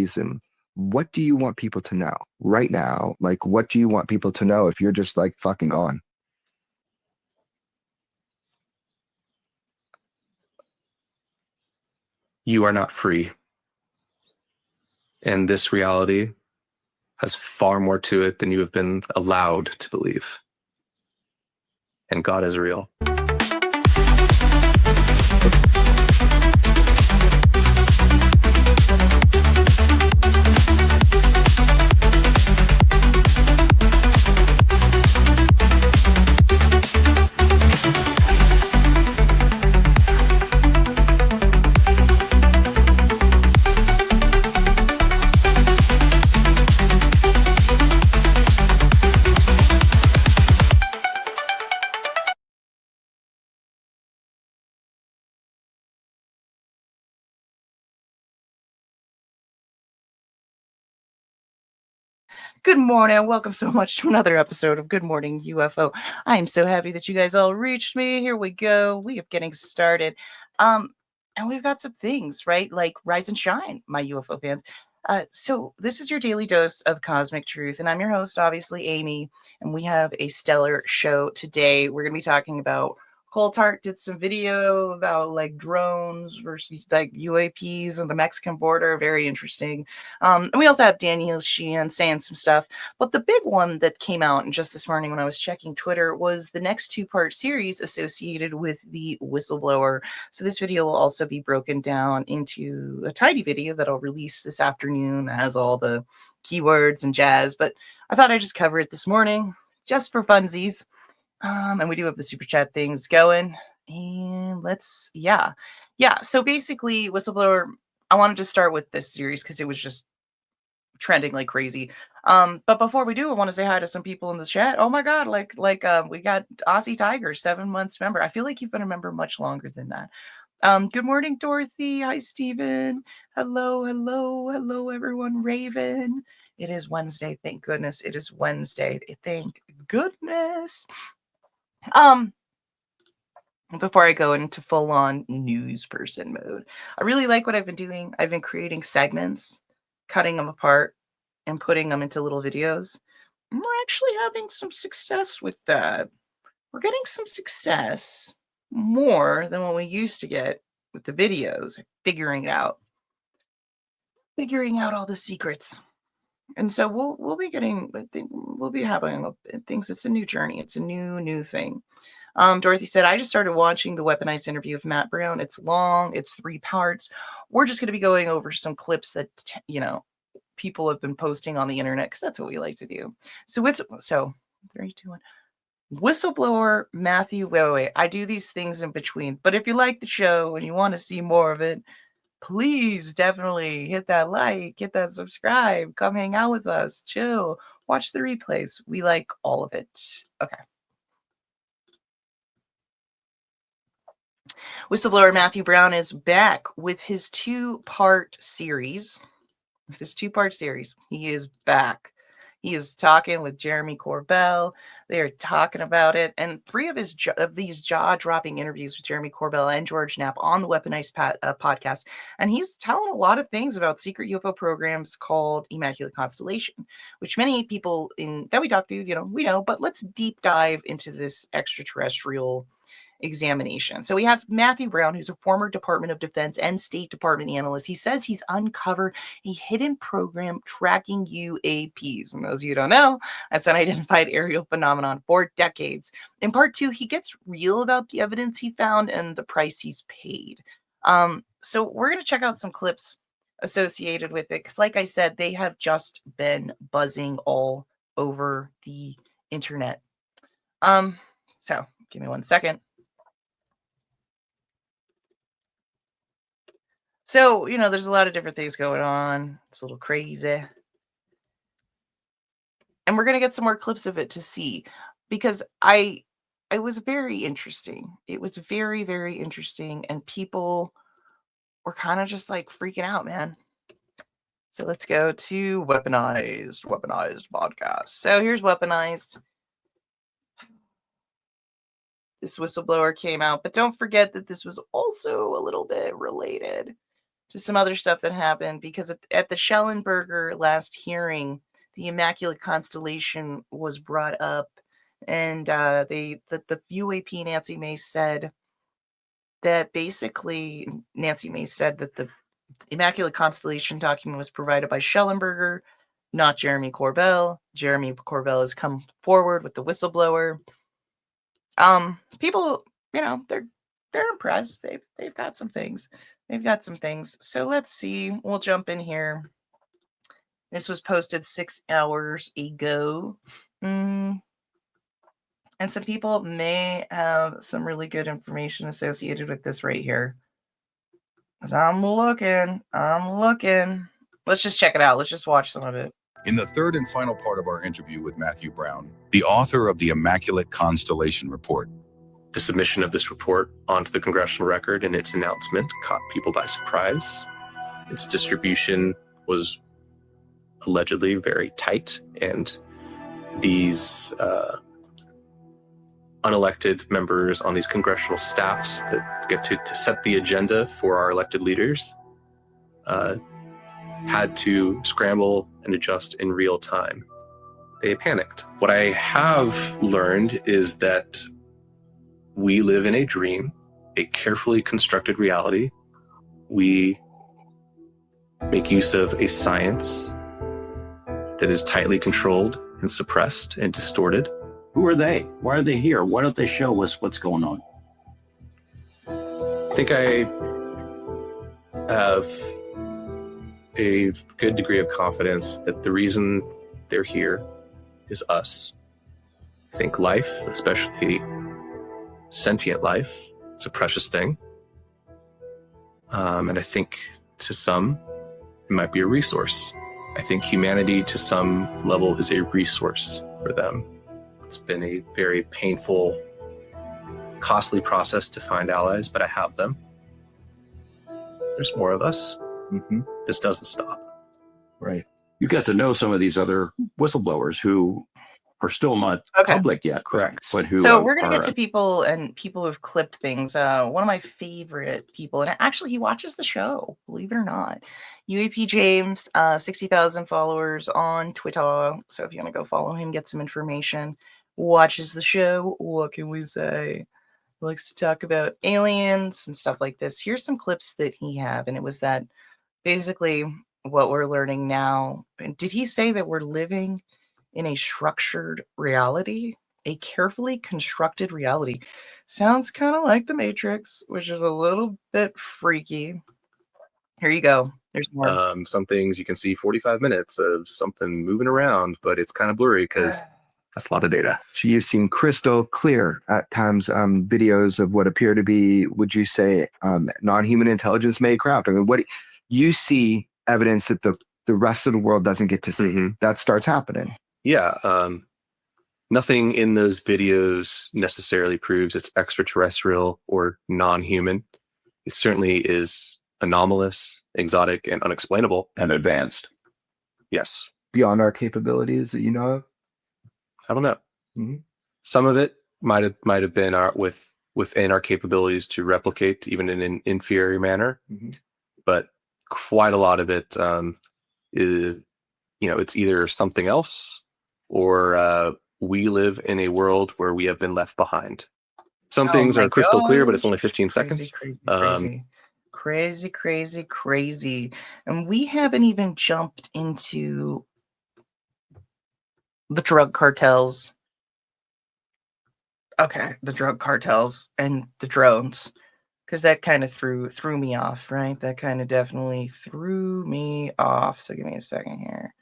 reason. What do you want people to know right now? Like, what do you want people to know if you're just like fucking gone? You are not free. And this reality has far more to it than you have been allowed to believe. And God is real. Good morning. Welcome so much to another episode of Good Morning UFO. I am so happy that you guys all reached me. Here we go. We are getting started. And we've got some things, right? Like rise and shine, my UFO fans. So this is your daily dose of cosmic truth. And I'm your host, obviously, Amy. And we have a stellar show today. We're going to be talking about Coltart did some video about like drones versus like UAPs on the Mexican border. Very interesting. And we also have Daniel Sheehan saying some stuff. But the big one that came out just this morning when I was checking Twitter was the next two-part series associated with the Whistleblower. So this video will also be broken down into a tiny video that I'll release this afternoon, that has all the keywords and jazz. But I thought I'd just cover it this morning just for funsies. And we do have the super chat things going. And So basically, Whistleblower, I wanted to start with this series because it was just trending like crazy. But before we do, I want to say hi to some people in the chat. Oh my God, we got Aussie Tiger, 7 months member. I feel like you've been a member much longer than that. Good morning, Dorothy. Hi, Steven. Hello, everyone. Raven. It is Wednesday. Thank goodness it is Wednesday. Thank goodness. Before I go into full-on news person mode, I really like what I've been doing. I've been creating segments, cutting them apart, and putting them into little videos. And we're actually having some success with that. We're getting some success, more than what we used to get with the videos, figuring out all the secrets. And so we'll be getting, we'll be having things. It's a new journey. It's a new thing. Dorothy said, I just started watching the Weaponized interview of Matt Brown. It's long. It's 3 parts. We're just going to be going over some clips that, people have been posting on the internet because that's what we like to do. So 3, 2, 1. Whistleblower Matthew. Wait. I do these things in between. But if you like the show and you want to see more of it, please definitely hit that like, hit that subscribe, come hang out with us, chill, watch the replays. We like all of it. Okay. Whistleblower Matthew Brown is back with his 2-part series. He is back. He is talking with Jeremy Corbell. They are talking about it. And 3 of these jaw-dropping interviews with Jeremy Corbell and George Knapp on the Weaponized podcast. And he's telling a lot of things about secret UFO programs called Immaculate Constellation, which many people that we talk to, we know. But let's deep dive into this extraterrestrial examination. So we have Matthew Brown, who's a former Department of Defense and State Department analyst. He says he's uncovered a hidden program tracking UAPs. And those of you who don't know, that's an unidentified aerial phenomenon for decades. In part 2, he gets real about the evidence he found and the price he's paid. So we're going to check out some clips associated with it, because like I said, they have just been buzzing all over the internet. So give me 1 second. So, there's a lot of different things going on. It's a little crazy. And we're going to get some more clips of it to see, because it was very interesting. It was very, very interesting. And people were kind of just like freaking out, man. So let's go to Weaponized podcast. So here's Weaponized. This whistleblower came out, but don't forget that this was also a little bit related to some other stuff that happened, because at the Schellenberger last hearing, the Immaculate Constellation was brought up, and the UAP Nancy Mace said that basically the Immaculate Constellation document was provided by Schellenberger, not Jeremy Corbell. Jeremy Corbell has come forward with the whistleblower. People, they're impressed. They've got some things. So let's see. We'll jump in here. This was posted 6 hours ago. And some people may have some really good information associated with this right here. I'm looking. Let's just check it out. Let's just watch some of it. In the third and final part of our interview with Matthew Brown, the author of the Immaculate Constellation Report. The submission of this report onto the congressional record and its announcement caught people by surprise. Its distribution was allegedly very tight, and these unelected members on these congressional staffs that get to set the agenda for our elected leaders had to scramble and adjust in real time. They panicked. What I have learned is that we live in a dream, a carefully constructed reality. We make use of a science that is tightly controlled and suppressed and distorted. Who are they? Why are they here? Why don't they show us what's going on? I think I have a good degree of confidence that the reason they're here is us. I think life, especially sentient life, is a precious thing. And I think to some, it might be a resource. I think humanity to some level is a resource for them. It's been a very painful, costly process to find allies, but I have them. There's more of us. Mm-hmm. This doesn't stop. Right. You got to know some of these other whistleblowers who are still not public yet. Correct. But who So we're going to get to people who've clipped things. One of my favorite people, and actually he watches the show, believe it or not. UAP James, 60,000 followers on Twitter. So if you want to go follow him, get some information, watches the show. What can we say? Likes to talk about aliens and stuff like this. Here's some clips that he have, and it was that basically what we're learning now. And did he say that we're living in a structured reality? A carefully constructed reality. Sounds kind of like the Matrix, which is a little bit freaky. Here you go. There's more. Some things you can see 45 minutes of something moving around, but it's kind of blurry because that's a lot of data. So you've seen crystal clear at times videos of what appear to be, would you say, non-human intelligence made craft? I mean, what you see evidence that the rest of the world doesn't get to see. Mm-hmm. That starts happening. Yeah. Nothing in those videos necessarily proves it's extraterrestrial or non-human. It certainly is anomalous, exotic, and unexplainable. And advanced. Yes. Beyond our capabilities that you know of? I don't know. Mm-hmm. Some of it might have been within our capabilities to replicate, even in an inferior manner. Mm-hmm. But quite a lot of it is, it's either something else or we live in a world where we have been left behind. Some things are crystal clear, but it's only 15 seconds. Crazy. And we haven't even jumped into the drug cartels. Okay, the drug cartels and the drones. Because that kind of threw me off, right? That kind of definitely threw me off. So give me a second here.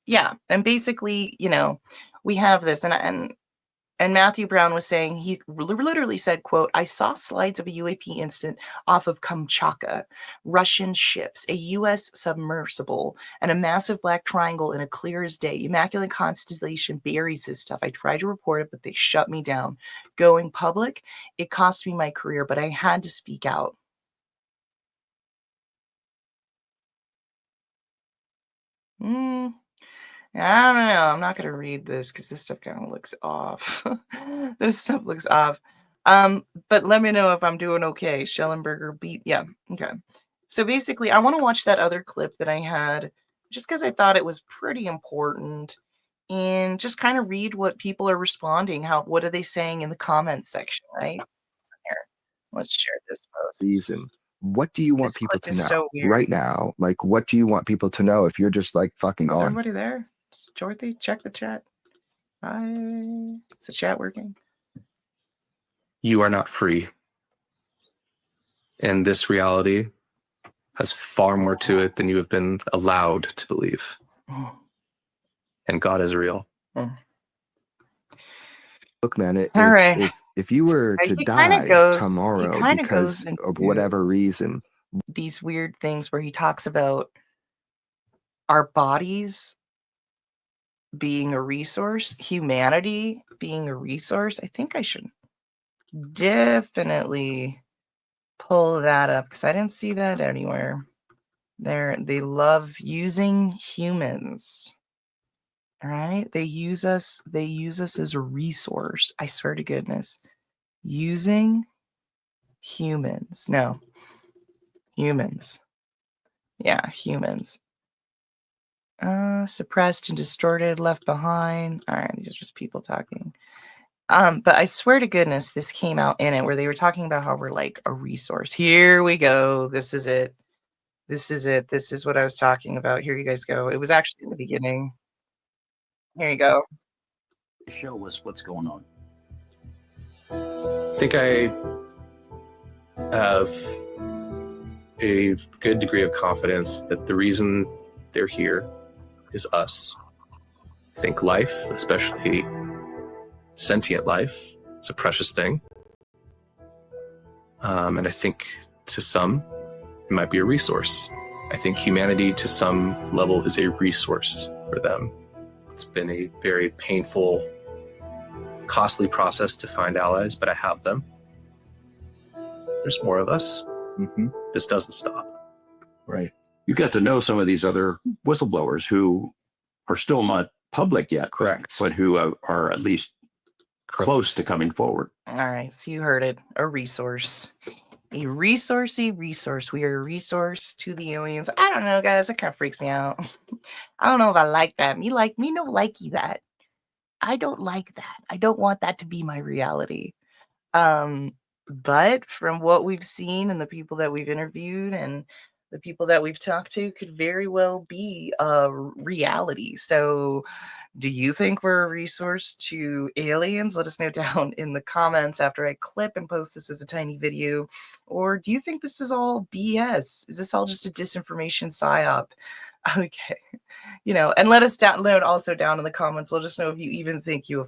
Yeah, and basically, we have this, and Matthew Brown was saying, he literally said, quote, "I saw slides of a UAP incident off of Kamchatka, Russian ships, a U.S. submersible, and a massive black triangle in a clear as day. Immaculate Constellation buries this stuff. I tried to report it, but they shut me down. Going public, it cost me my career, but I had to speak out." I don't know. I'm not going to read this because this stuff kind of looks off. This stuff looks off. But let me know if I'm doing okay. Schellenberger beat. Yeah. Okay. So basically, I want to watch that other clip that I had just because I thought it was pretty important, and just kind of read what people are responding. What are they saying in the comments section, right? Here, let's share this post. Reason. What do you want This people clip to is know so weird. right now? Like, what do you want people to know if you're just like fucking Is on? everybody there? Dorothy, check the chat. Hi. Is the chat working? You are not free. And this reality has far more to it than you have been allowed to believe. And God is real. Look, man, All right. if you were to He kind of die goes. He tomorrow kind of because goes into of whatever reason, these weird things where he talks about our bodies being a resource, humanity being a resource. I think I should definitely pull that up because I didn't see that anywhere. They love using humans. All right, they use us as a resource. I swear to goodness. Using humans. No. Humans. Yeah, humans. Suppressed and distorted, left behind. All right, these are just people talking. But I swear to goodness, this came out in it where they were talking about how we're like a resource. Here we go. This is it. This is it. This is what I was talking about. Here you guys go. It was actually in the beginning. Here you go. Show us what's going on. I think I have a good degree of confidence that the reason they're here is us. I think life, especially sentient life, is a precious thing. And I think to some, it might be a resource. I think humanity to some level is a resource for them. It's been a very painful, costly process to find allies, but I have them. There's more of us. This doesn't stop. right? You got to know some of these other whistleblowers who are still not public yet, Correct. but who are at least close to coming forward. All right, so you heard it. A resource. A resourcey resource. We are a resource to the aliens. I don't know, guys. That kind of freaks me out. I don't know if I like that. Me no likey that. I don't like that. I don't want that to be my reality. But from what we've seen and the people that we've interviewed and the people that we've talked to could very well be a reality. So do you think we're a resource to aliens? Let us know down in the comments after I clip and post this as a tiny video. Or do you think this is all BS? Is this all just a disinformation psyop? Okay. And let us down also down in the comments. Let us know if you even think